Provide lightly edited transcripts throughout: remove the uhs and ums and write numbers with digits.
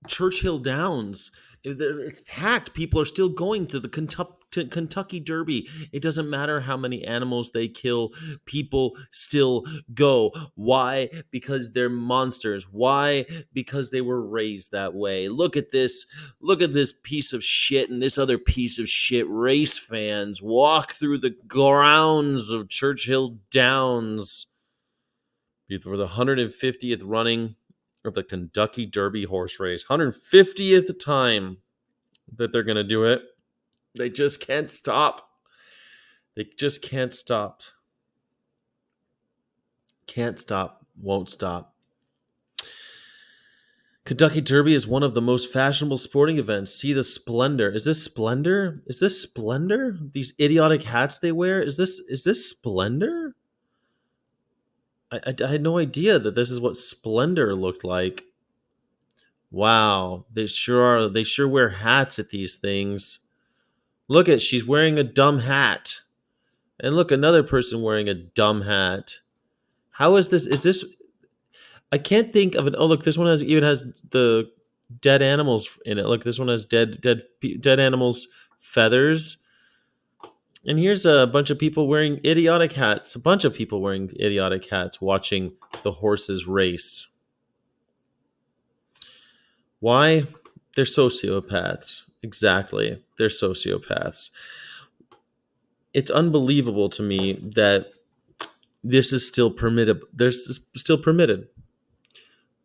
Churchill Downs. It's packed. People are still going to the Kentucky Derby. It doesn't matter how many animals they kill. People still go. Why? Because they're monsters. Why? Because they were raised that way. Look at this. Look at this piece of shit and this other piece of shit. Race fans walk through the grounds of Churchill Downs for the 150th running of the Kentucky Derby horse race. 150th time that they're going to do it. They just can't stop. They just can't stop. Can't stop. Won't stop. Kentucky Derby is one of the most fashionable sporting events. See the splendor. Is this splendor? Is this splendor? These idiotic hats they wear. Is this splendor? I had no idea that this is what splendor looked like. Wow, they sure are. They sure wear hats at these things. Look at, she's wearing a dumb hat. And look, another person wearing a dumb hat. How is this? Is this? I can't think of an. Oh, look, this one has the dead animals in it. Look, this one has dead animals feathers. And here's a bunch of people wearing idiotic hats. A bunch of people wearing idiotic hats watching the horses race. Why? They're sociopaths. Exactly. They're sociopaths. It's unbelievable to me that this is still permitted. This is still permitted.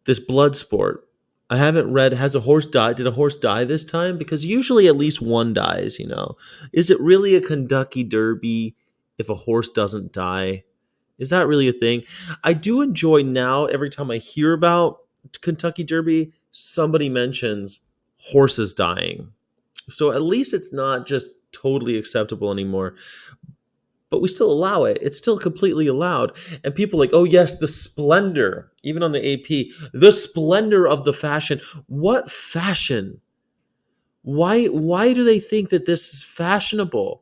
This blood sport. I haven't read. Has a horse died? Did a horse die this time? Because usually at least one dies. Is it really a Kentucky Derby if a horse doesn't die? Is that really a thing? I do enjoy now every time I hear about Kentucky Derby, somebody mentions horses dying. So at least it's not just totally acceptable anymore. But we still allow it. It's still completely allowed. And people are like, oh yes, the splendor, even on the AP, the splendor of the fashion. What fashion? Why do they think that this is fashionable?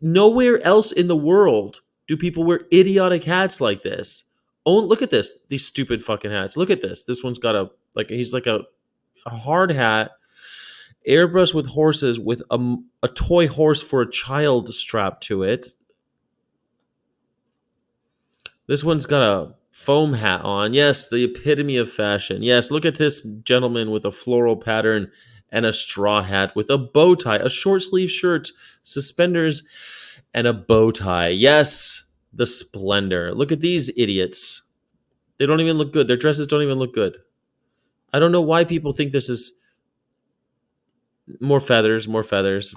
Nowhere else in the world do people wear idiotic hats like this. Oh, look at this. These stupid fucking hats. Look at this. This one's got he's like a hard hat, airbrush with horses with a toy horse for a child strapped to it. This one's got a foam hat on. Yes, the epitome of fashion. Yes, look at this gentleman with a floral pattern and a straw hat with a bow tie, a short sleeve shirt, suspenders, and a bow tie. Yes, the splendor. Look at these idiots. They don't even look good. Their dresses don't even look good. I don't know why people think this is more feathers, more feathers.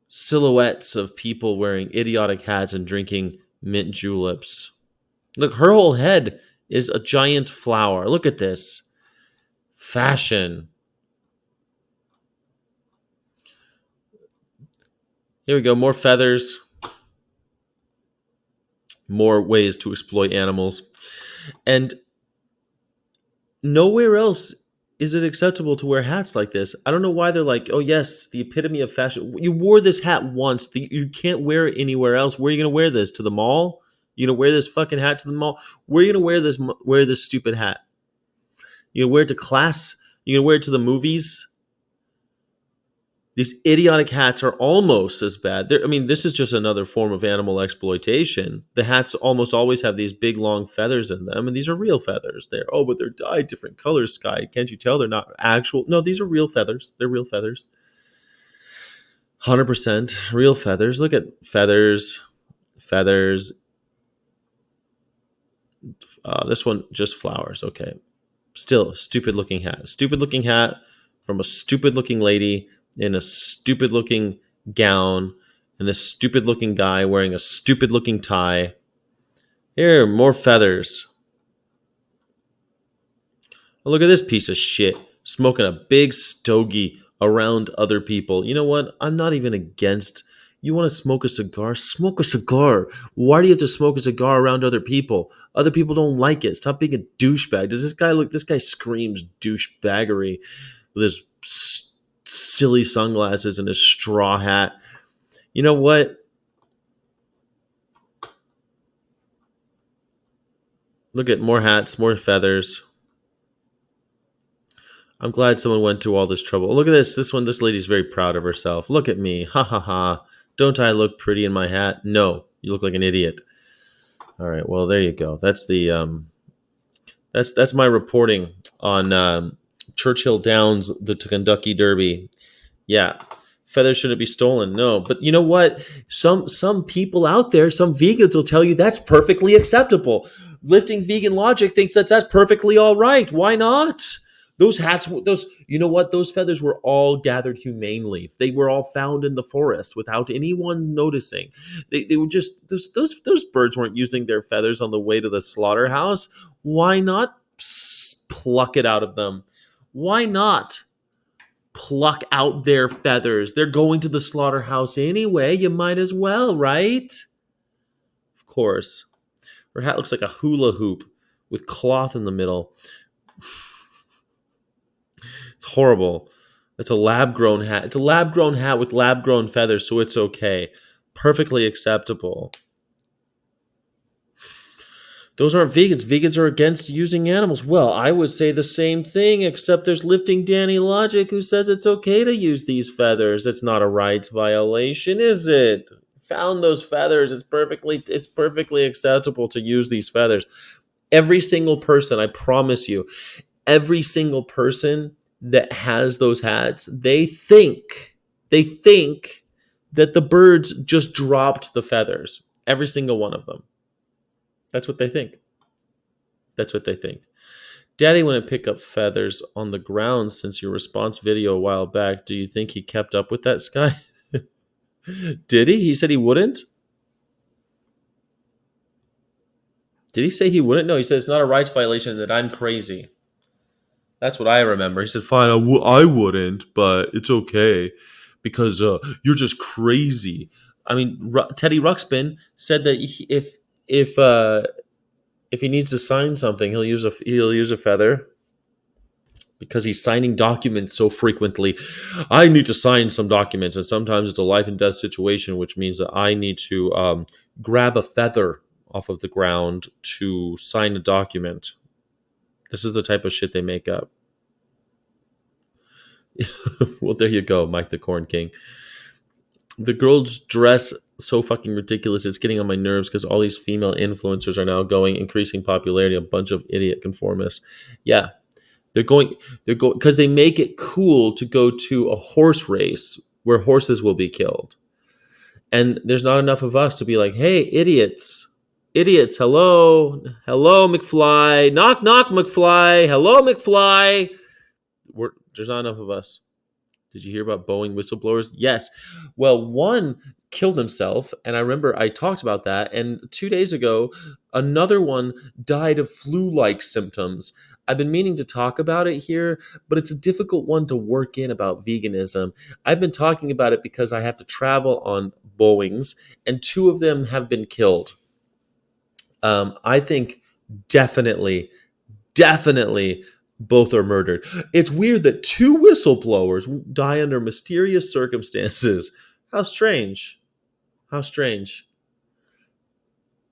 Silhouettes of people wearing idiotic hats and drinking mint juleps. Look, her whole head is a giant flower. Look at this. Fashion. Here we go. More feathers. More ways to exploit animals. And nowhere else is it acceptable to wear hats like this. I don't know why they're like, oh, yes, the epitome of fashion. You wore this hat once. You can't wear it anywhere else. Where are you going to wear this? To the mall? You going to wear this fucking hat to the mall? Where are you going to wear this stupid hat? You going to wear it to class? You going to wear it to the movies? These idiotic hats are almost as bad. This is just another form of animal exploitation. The hats almost always have these big, long feathers in them, and these are real feathers. But they're dyed different colors, Sky. Can't you tell they're not actual? No, these are real feathers. They're real feathers. 100% real feathers. Look at feathers, feathers. This one, just flowers. Okay. Still, stupid looking hat. Stupid looking hat from a stupid looking lady in a stupid looking gown, and this stupid looking guy wearing a stupid looking tie. Here, more feathers. Oh, look at this piece of shit smoking a big stogie around other people. You know what? I'm not even against. You want to smoke a cigar? Smoke a cigar. Why do you have to smoke a cigar around other people? Other people don't like it. Stop being a douchebag. Does this guy look? This guy screams douchebaggery with his silly sunglasses and his straw hat. You know what? Look at more hats, more feathers. I'm glad someone went to all this trouble. Look at this. This lady's very proud of herself. Look at me. Ha ha ha. Don't I look pretty in my hat? No, you look like an idiot. All right. Well, there you go. That's my reporting on Churchill Downs, the Kentucky Derby. Yeah, feathers shouldn't be stolen. No, but you know what? Some people out there, some vegans will tell you that's perfectly acceptable. Lifting vegan logic thinks that's perfectly all right. Why not? Those hats, those you know what? Those feathers were all gathered humanely. They were all found in the forest without anyone noticing. They were just those birds weren't using their feathers on the way to the slaughterhouse. Why not pluck it out of them? Why not pluck out their feathers? They're going to the slaughterhouse anyway. You might as well, right? Of course. Her hat looks like a hula hoop with cloth in the middle. It's horrible. It's a lab grown hat. It's a lab grown hat with lab grown feathers, so it's okay. Perfectly acceptable. Those aren't vegans. Vegans are against using animals. Well, I would say the same thing, except there's Lifting Danny Logic who says it's okay to use these feathers. It's not a rights violation, is it? Found those feathers. It's perfectly acceptable to use these feathers. Every single person, I promise you, every single person that has those hats, they think that the birds just dropped the feathers. Every single one of them. That's what they think. That's what they think. Daddy wouldn't pick up feathers on the ground since your response video a while back. Do you think he kept up with that, Sky? Did he? He said he wouldn't? Did he say he wouldn't? No, he said it's not a rights violation that I'm crazy. That's what I remember. He said, fine, I wouldn't, but it's okay because you're just crazy. I mean, Teddy Ruxpin said that if he needs to sign something, he'll use a feather because he's signing documents so frequently. I need to sign some documents, and sometimes it's a life and death situation, which means that I need to grab a feather off of the ground to sign a document. This is the type of shit they make up. Well, there you go, Mike the Corn King. The girls dress so fucking ridiculous. It's getting on my nerves because all these female influencers are now going, increasing popularity. A bunch of idiot conformists. Yeah, they're going because they make it cool to go to a horse race where horses will be killed. And there's not enough of us to be like, hey, idiots. Idiots, hello. Hello, McFly. Knock, knock, McFly. Hello, McFly. There's not enough of us. Did you hear about Boeing whistleblowers? Yes. Well, one killed himself, and I remember I talked about that. And 2 days ago, another one died of flu-like symptoms. I've been meaning to talk about it here, but it's a difficult one to work in about veganism. I've been talking about it because I have to travel on Boeings, and two of them have been killed. I think definitely both are murdered. It's weird that two whistleblowers die under mysterious circumstances. How strange. How strange.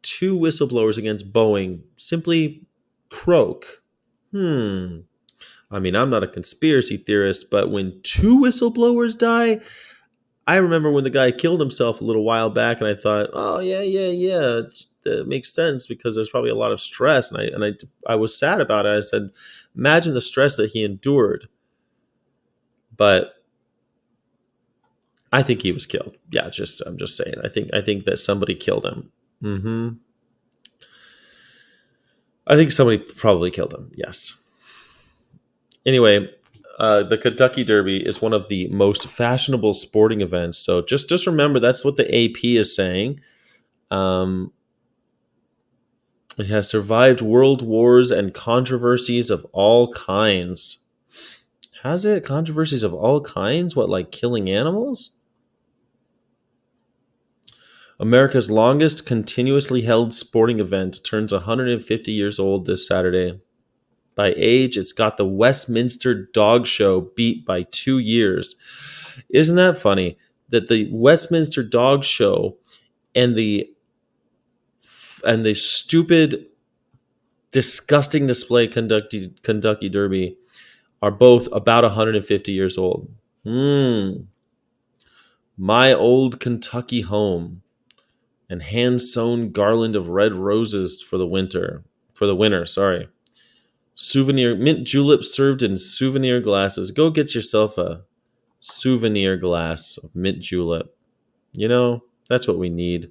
Two whistleblowers against Boeing simply croak. I mean, I'm not a conspiracy theorist, but when two whistleblowers die, I remember when the guy killed himself a little while back, and I thought, oh yeah, that makes sense because there's probably a lot of stress, and I was sad about it. I said, imagine the stress that he endured. But I think he was killed. Yeah, I'm just saying. I think that somebody killed him. I think somebody probably killed him. Yes. Anyway, the Kentucky Derby is one of the most fashionable sporting events. So just remember that's what the AP is saying. It has survived world wars and controversies of all kinds. Has it? Controversies of all kinds? What, like killing animals? America's longest continuously held sporting event turns 150 years old this Saturday. By age, it's got the Westminster Dog Show beat by 2 years. Isn't that funny? That the Westminster Dog Show and the stupid, disgusting display Kentucky Derby are both about 150 years old. Hmm. My old Kentucky home and hand-sewn garland of red roses for the winter. For the winter, sorry. Souvenir mint juleps served in souvenir glasses. Go get yourself a souvenir glass of mint julep. You know, that's what we need.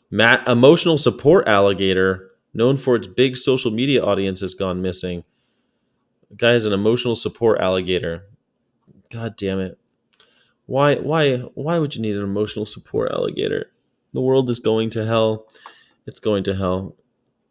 Matt, emotional support alligator, known for its big social media audience, has gone missing. The guy is an emotional support alligator. God damn it. Why would you need an emotional support alligator? The world is going to hell. It's going to hell.